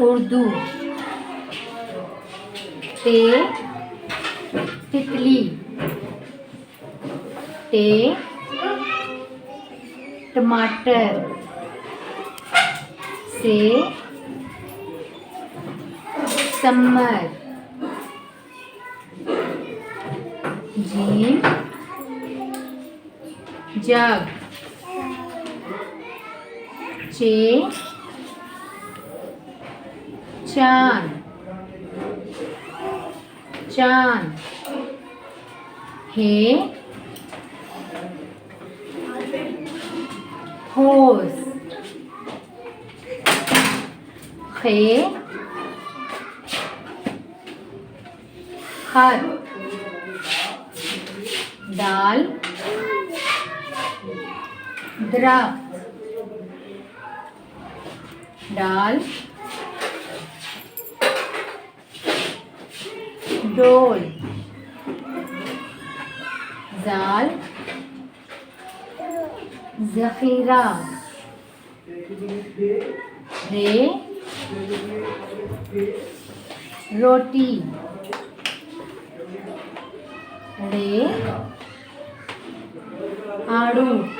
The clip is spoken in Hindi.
उर्दू। टे तितली। टे टमाटर। से समर। जीम जग। चे चांद। चांद। हे होस। खे खत। दाल दरख्त। डाल डोल। जाल ज़ख़ीरा। रे रोटी। रे आड़ू।